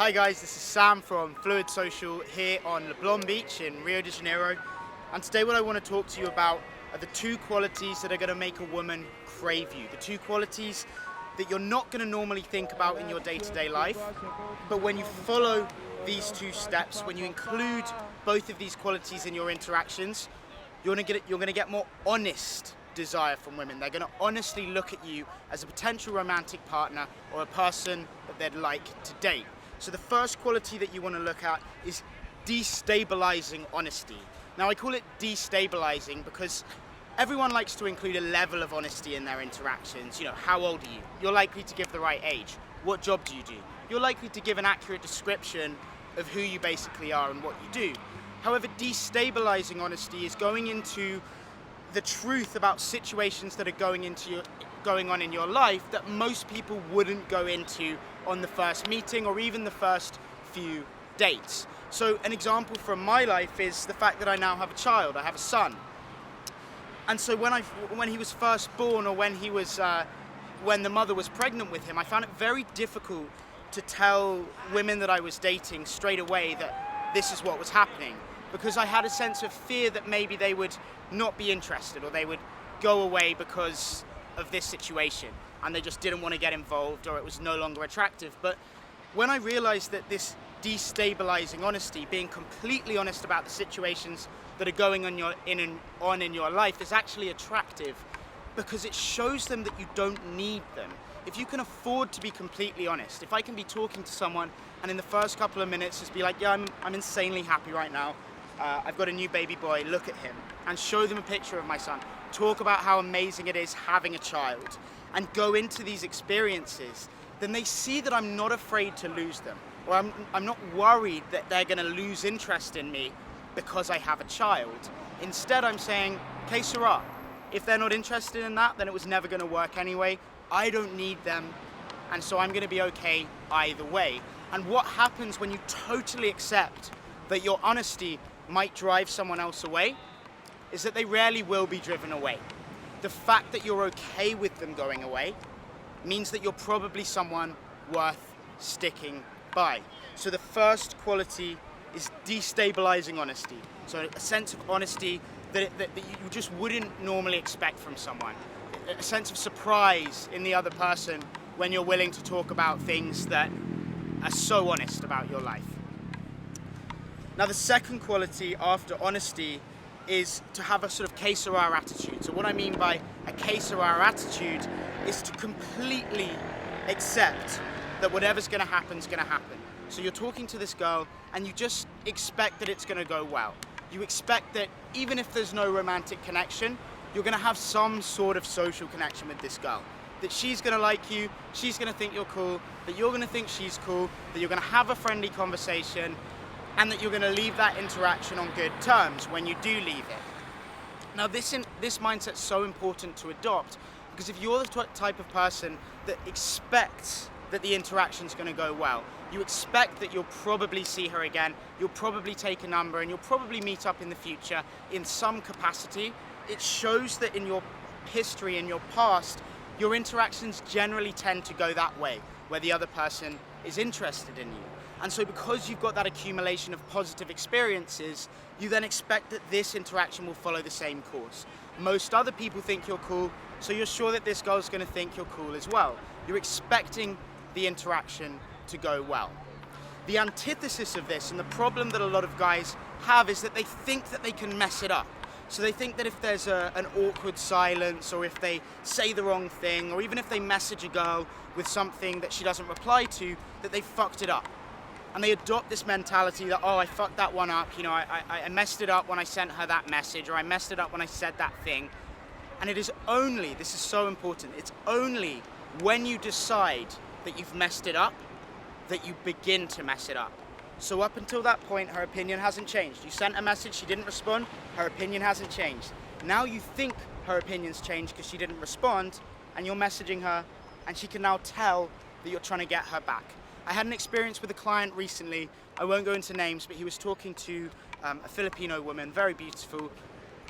Hi guys, this is Sam from Fluid Social here on Leblon Beach in Rio de Janeiro. And today what I want to talk to you about are the two qualities that are going to make a woman crave you. The two qualities that you're not going to normally think about in your day-to-day life, but when you follow these two steps, when you include both of these qualities in your interactions, you're going to get more honest desire from women. They're going to honestly look at you as a potential romantic partner or a person that they'd like to date. So the first quality that you want to look at is destabilizing honesty. Now I call it destabilizing because everyone likes to include a level of honesty in their interactions. You know, how old are you? You're likely to give the right age. What job do you do? You're likely to give an accurate description of who you basically are and what you do. However, destabilizing honesty is going into the truth about situations that are going on in your life that most people wouldn't go into on the first meeting or even the first few dates. So an example from my life is the fact that I now have a child. I have a son. And so when he was first born, or when the mother was pregnant with him, I found it very difficult to tell women that I was dating straight away that this is what was happening, because I had a sense of fear that maybe they would not be interested or they would go away because of this situation and they just didn't want to get involved or it was no longer attractive. But when I realized that this destabilizing honesty, being completely honest about the situations that are going on in your life, is actually attractive because it shows them that you don't need them. If you can afford to be completely honest, if I can be talking to someone and in the first couple of minutes just be like, yeah, I'm insanely happy right now, I've got a new baby boy, look at him, and show them a picture of my son, talk about how amazing it is having a child, and go into these experiences, then they see that I'm not afraid to lose them, or I'm not worried that they're going to lose interest in me because I have a child. Instead, I'm saying, que sera. If they're not interested in that, then it was never going to work anyway. I don't need them, and so I'm going to be okay either way. And what happens when you totally accept that your honesty might drive someone else away is that they rarely will be driven away. The fact that you're okay with them going away means that you're probably someone worth sticking by. So the first quality is destabilizing honesty. So a sense of honesty that you just wouldn't normally expect from someone. A sense of surprise in the other person when you're willing to talk about things that are so honest about your life. Now the second quality after honesty is to have a sort of que sera attitude. So what I mean by a que sera attitude is to completely accept that whatever's going to happen is going to happen. So you're talking to this girl and you just expect that it's going to go well. You expect that even if there's no romantic connection, you're going to have some sort of social connection with this girl. That she's going to like you, she's going to think you're cool, that you're going to think she's cool, that you're going to have a friendly conversation, and that you're going to leave that interaction on good terms when you do leave it. Now this mindset's so important to adopt, because if you're the type of person that expects that the interaction's going to go well, you expect that you'll probably see her again, you'll probably take a number, and you'll probably meet up in the future in some capacity, it shows that in your history, in your past, your interactions generally tend to go that way, where the other person is interested in you. And so because you've got that accumulation of positive experiences, you then expect that this interaction will follow the same course. Most other people think you're cool, so you're sure that this girl's going to think you're cool as well. You're expecting the interaction to go well. The antithesis of this, and the problem that a lot of guys have, is that they think that they can mess it up. So they think that if there's an awkward silence, or if they say the wrong thing, or even if they message a girl with something that she doesn't reply to, that they fucked it up. And they adopt this mentality that, oh, I fucked that one up, you know, I messed it up when I sent her that message, or I messed it up when I said that thing. And it is only, this is so important, it's only when you decide that you've messed it up that you begin to mess it up. So up until that point, her opinion hasn't changed. You sent a message, she didn't respond, her opinion hasn't changed. Now you think her opinion's changed because she didn't respond, and you're messaging her, and she can now tell that you're trying to get her back. I had an experience with a client recently, I won't go into names, but he was talking to a Filipino woman, very beautiful,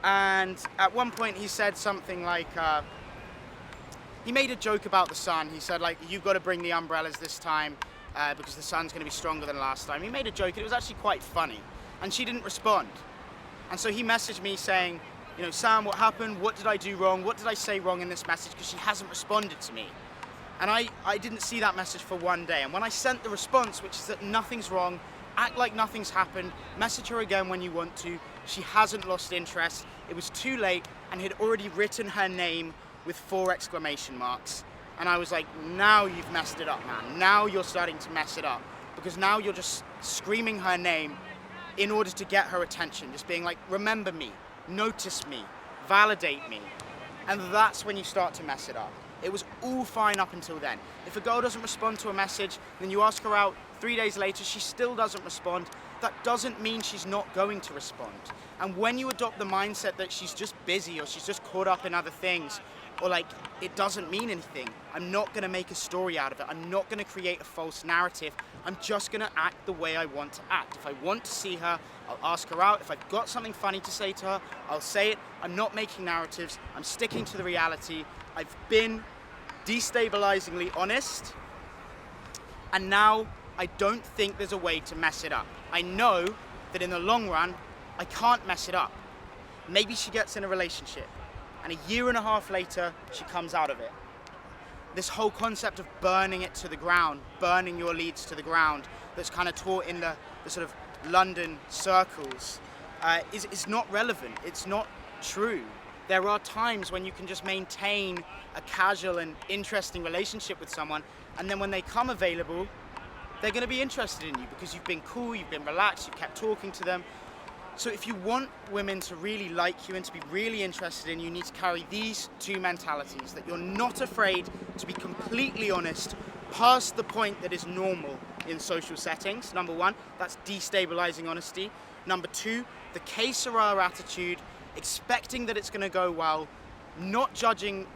and at one point he said something like, he made a joke about the sun. He said, like, you've got to bring the umbrellas this time, because the sun's going to be stronger than last time. He made a joke, and it was actually quite funny, and she didn't respond. And so he messaged me saying, you know, Sam, what happened? What did I do wrong? What did I say wrong in this message? Because she hasn't responded to me. And I didn't see that message for one day. And when I sent the response, which is that nothing's wrong, act like nothing's happened, message her again when you want to, she hasn't lost interest. It was too late, and he'd already written her name with 4 exclamation marks. And I was like, now you've messed it up, man. Now you're starting to mess it up. Because now you're just screaming her name in order to get her attention. Just being like, remember me, notice me, validate me. And that's when you start to mess it up. It was all fine up until then. If a girl doesn't respond to a message, then you ask her out 3 days later, she still doesn't respond, that doesn't mean she's not going to respond. And when you adopt the mindset that she's just busy or she's just caught up in other things, or like, it doesn't mean anything, I'm not gonna make a story out of it, I'm not gonna create a false narrative, I'm just gonna act the way I want to act. If I want to see her, I'll ask her out. If I've got something funny to say to her, I'll say it. I'm not making narratives, I'm sticking to the reality. I've been destabilizingly honest, and now I don't think there's a way to mess it up. I know that in the long run, I can't mess it up. Maybe she gets in a relationship, and 1.5 years later, she comes out of it. This whole concept of burning it to the ground, burning your leads to the ground, that's kind of taught in the sort of London circles, is not relevant. It's not true. There are times when you can just maintain a casual and interesting relationship with someone, and then when they come available, they're going to be interested in you because you've been cool, you've been relaxed, you've kept talking to them. So if you want women to really like you and to be really interested in you, you need to carry these 2 mentalities, that you're not afraid to be completely honest past the point that is normal in social settings. Number 1, that's destabilizing honesty. Number 2, the que sera attitude, expecting that it's going to go well, not judging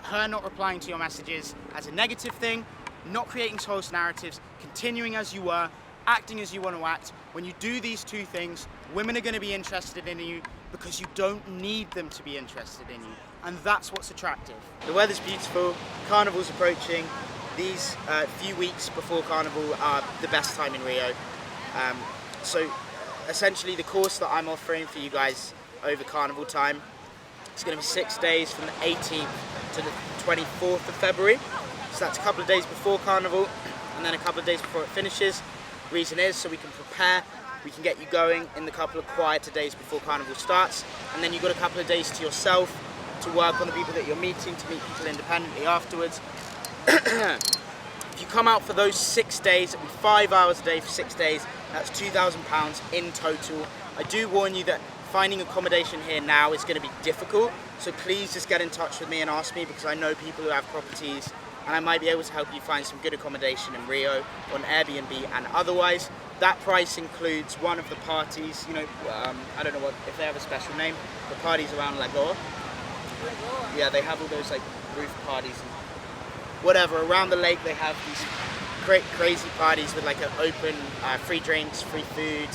her not replying to your messages as a negative thing, not creating false narratives, continuing as you were, acting as you want to act. When you do these 2 things, women are going to be interested in you because you don't need them to be interested in you. And that's what's attractive. The weather's beautiful, Carnival's approaching. These few weeks before Carnival are the best time in Rio. So essentially the course that I'm offering for you guys over Carnival time, it's going to be 6 days from the 18th to the 24th of February. So that's a couple of days before Carnival and then a couple of days before it finishes. Reason is so we can prepare, we can get you going in the couple of quieter days before Carnival starts, and then you've got a couple of days to yourself to work on the people that you're meeting, to meet people independently afterwards. If you come out for those 6 days, it'll be 5 hours a day for 6 days, that's £2,000 in total. I do warn you that finding accommodation here now is going to be difficult, so please just get in touch with me and ask me, because I know people who have properties and I might be able to help you find some good accommodation in Rio on Airbnb and otherwise. That price includes one of the parties, you know, I don't know if they have a special name, the parties around Lagoa. Yeah, they have all those like roof parties and whatever. Around the lake they have these crazy parties with like an open, free drinks, free food,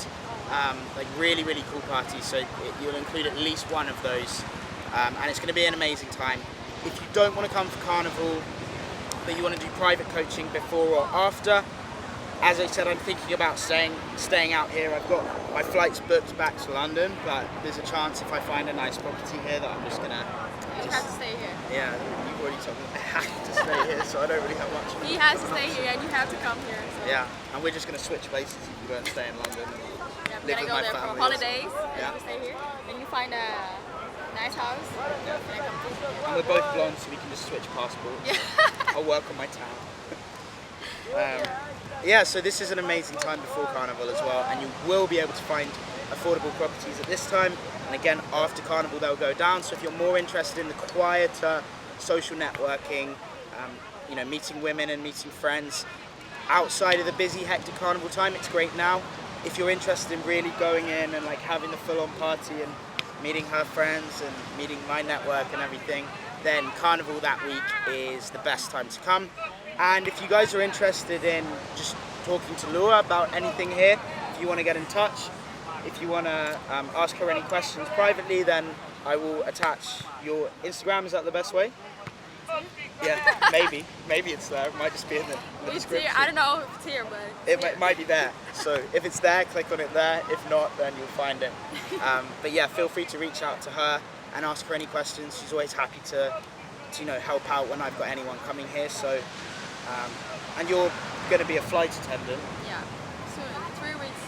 like really, really cool parties. So you'll include at least one of those, and it's going to be an amazing time. If you don't want to come for Carnival, but you want to do private coaching before or after, as I said, I'm thinking about staying out here. I've got my flights booked back to London, but there's a chance if I find a nice property here that I'm just gonna. You have to stay here. Yeah, you've already told me I have to stay here, so I don't really have much. He has to stay here, and you have to come here. So. Yeah, and we're just gonna switch places. You can go and stay in London. Yeah, live with go my there family. for holidays. Yeah. And you stay here, and you find a nice house. And we're both blonde, so we can just switch passports. Yeah. I'll work on my tan. Yeah, so this is an amazing time before Carnival as well, and you will be able to find affordable properties at this time, and again after Carnival they'll go down. So if you're more interested in the quieter social networking, you know, meeting women and meeting friends outside of the busy hectic Carnival time, it's great now. If you're interested in really going in and like having the full-on party and meeting her friends and meeting my network and everything, then Carnival that week is the best time to come. And if you guys are interested in just talking to Laura about anything here, if you want to get in touch, if you want to ask her any questions privately, then I will attach your Instagram. Is that the best way? Yeah, maybe it's there. It might just be in the It's description. here. I don't know if it's here, but It might be there. So if it's there, click on it there. If not, then you'll find it. But yeah, feel free to reach out to her and ask her any questions. She's always happy to help out when I've got anyone coming here. So, and you're going to be a flight attendant. yeah, soon, 3 weeks.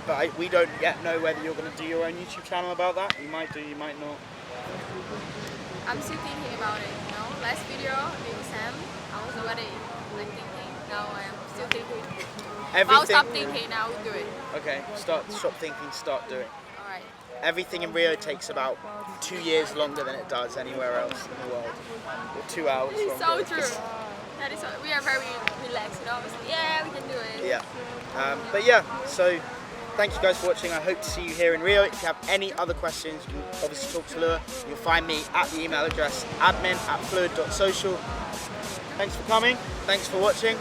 But we don't yet know whether you're going to do your own YouTube channel about that. You might do, you might not. I'm still thinking about it. You know, last video with Sam, I was already like thinking. Now I am still thinking. I'll stop thinking. Now I'll do it. Okay, stop thinking, start doing. All right. Everything in Rio takes about 2 years longer than it does anywhere else in the world. Or 2 hours It's longer. so true. That is so, we are very relaxed, you know. It's like, yeah, we can do it. Yeah. But yeah, so thank you guys for watching. I hope to see you here in Rio. If you have any other questions, you can obviously talk to Lua. You'll find me at the email address admin@fluid.social. Thanks for coming. Thanks for watching.